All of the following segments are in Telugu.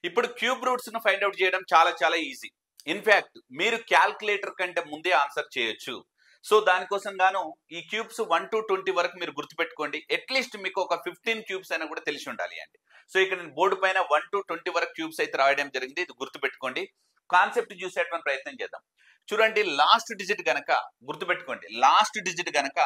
ఇప్పుడు క్యూబ్ రూట్స్ ను ఫైండ్ అవుట్ చేయడం చాలా చాలా ఈజీ. ఇన్ఫాక్ట్ మీరు క్యాల్కులేటర్ కంటే ముందే ఆన్సర్ చేయొచ్చు. సో దానికోసం గాను ఈ క్యూబ్స్ 1 to 20 వరకు మీరు గుర్తుపెట్టుకోండి. అట్లీస్ట్ మీకు ఒక 15 క్యూబ్స్ అయినా కూడా తెలిసి ఉండాలి అండి. సో ఇక్కడ నేను బోర్డు పైన 1 to 20 వరకు క్యూబ్స్ అయితే రాయడం జరిగింది. ఇది గుర్తుపెట్టుకోండి. కాన్సెప్ట్ చూసేటువంటి ప్రయత్నం చేద్దాం. చూడండి, లాస్ట్ డిజిట్ గనక గుర్తుపెట్టుకోండి, లాస్ట్ డిజిట్ గనక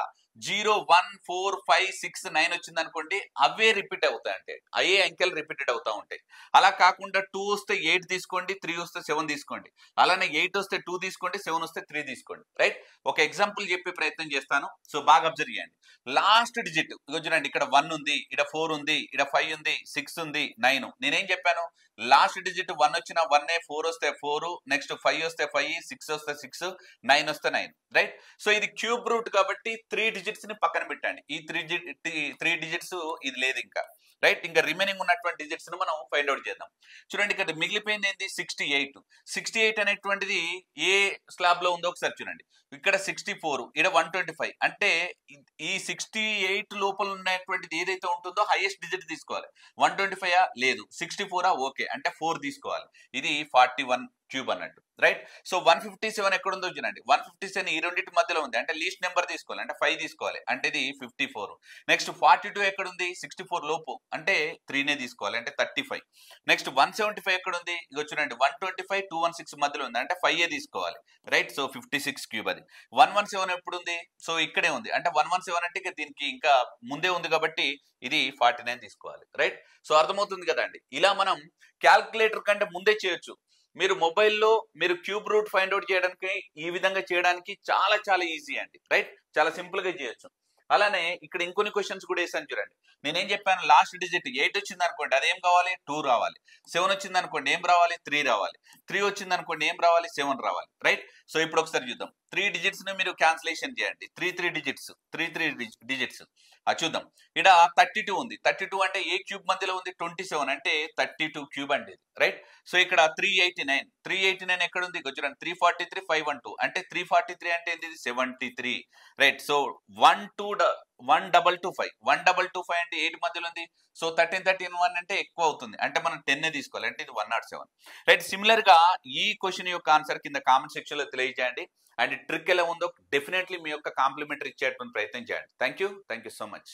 0 1 4 5 6 9 వచ్చింది అనుకోండి, అవే రిపీట్ అవుతాయి. అంటే అయ్యే అంకెలు రిపీటెడ్ అవుతా ఉంటాయి. అలా కాకుండా 2 వస్తే 8 తీసుకోండి, 3 వస్తే 7 తీసుకోండి. అలానే 8 వస్తే 2 తీసుకోండి, 7 వస్తే 3 తీసుకోండి. రైట్? ఒక ఎగ్జాంపుల్ చెప్పే ప్రయత్నం చేస్తాను. సో బాగా అబ్జర్వ్ చేయండి. లాస్ట్ డిజిట్ చూడండి, ఇక్కడ 1 ఉంది, ఇక్కడ 4 ఉంది, ఇక్కడ 5 ఉంది, 6 ఉంది, 9. నేనేం చెప్పాను? లాస్ట్ డిజిట్ 1 వచ్చిన 1, 4 వస్తే 4, నెక్స్ట్ 5 వస్తే 5, 6 వస్తే 6, 9 వస్తే 9. రైట్? సో ఇది క్యూబ్ రూట్ కాబట్టి 3 డిజిట్స్ ని పక్కన పెట్టండి. ఈ 3 డిజిట్స్ ఇది లేదు ఇంకా. రైట్? ఇంకా రిమైనింగ్ ఉన్నటువంటి డిజిట్స్ ను మనం ఫైండ్ అవుట్ చేద్దాం. చూడండి, ఇక్కడ మిగిలిపోయింది ఏంటి? 68. 68 అనేటువంటిది ఏ స్లాబ్ లో ఉందో ఒకసారి చూడండి. ఇక్కడ 64, ఇక్కడ 125. అంటే ఈ 68 లోపల ఉన్నటువంటిది ఏదైతే ఉంటుందో హైయెస్ట్ డిజిట్ తీసుకోవాలి. 125 లేదు, 64 ఓకే అంటే 4 తీసుకోవాలి. ఇది 41 క్యూబ్ అన్నట్టు. రైట్? సో 157 ఎక్కడ ఉందో చూడండి. 157 ఈ రెండింటి మధ్యలో ఉంది, అంటే లీస్ట్ నెంబర్ తీసుకోవాలి, అంటే 5 తీసుకోవాలి, అంటే ఇది 54. నెక్స్ట్ 42 ఎక్కడ ఉంది? 64 లోపు, అంటే 3నే తీసుకోవాలి, అంటే 35. నెక్స్ట్ 175 ఎక్కడ ఉంది? ఇగో చూడండి, 125 216 మధ్యలో ఉంది, అంటే 5 తీసుకోవాలి. రైట్? సో 56 క్యూబ్ అది. 117 ఎప్పుడు ఉంది? సో ఇక్కడే ఉంది, అంటే 117 అంటే ఇక దీనికి ఇంకా ముందే ఉంది కాబట్టి ఇది 49 తీసుకోవాలి. రైట్? సో అర్థమవుతుంది కదా అండి. ఇలా మనం క్యాల్కులేటర్ కంటే ముందే చేయొచ్చు. మీరు మొబైల్లో మీరు క్యూబ్ రూట్ ఫైండ్ అవుట్ చేయడానికి, ఈ విధంగా చేయడానికి చాలా చాలా ఈజీ అండి. రైట్? చాలా సింపుల్ గా చేయొచ్చు. అలానే ఇక్కడ ఇంకొన్ని క్వశ్చన్స్ కూడా వేసాను చూడండి. నేనేం చెప్పాను? లాస్ట్ డిజిట్ 8 వచ్చింది అనుకోండి, అదేం కావాలి? 2 రావాలి. 7 వచ్చింది అనుకోండి, ఏం రావాలి? 3 రావాలి. 3 వచ్చింది అనుకోండి, ఏం రావాలి? 7 రావాలి. రైట్? సో ఇప్పుడు ఒకసారి చూద్దాం. 3 డిజిట్స్ ను మీరు క్యాన్సిలేషన్ చేయండి. 3 డిజిట్స్ చూద్దాం. ఇక్కడ 32 ఉంది. 32 అంటే ఏ క్యూబ్ మధ్యలో ఉంది? 27, అంటే 32 క్యూబ్ అండి. రైట్? సో ఇక్కడ 389 ఎక్కడ ఉంది? చూడండి, 343 512, అంటే 343 అంటే ఏంటి? 73. రైట్? సో 1225 అంటే 8 మధ్యలో ఉంది. సో 13 అంటే ఎక్కువ అవుతుంది, అంటే మనం 10 తీసుకోవాలి, అంటే ఇది 107. రైట్? సిమిలర్ గా ఈ క్వశ్చన్ యొక్క ఆన్సర్ కింద కామెంట్ సెక్షన్ లో తెలియజేయండి. అండ్ ట్రిక్ ఎలా ఉందో డెఫినెట్లీ మీ యొక్క కాంప్లిమెంటరీ ఇచ్చేటువంటి ప్రయత్నం చేయండి. Thank you so much.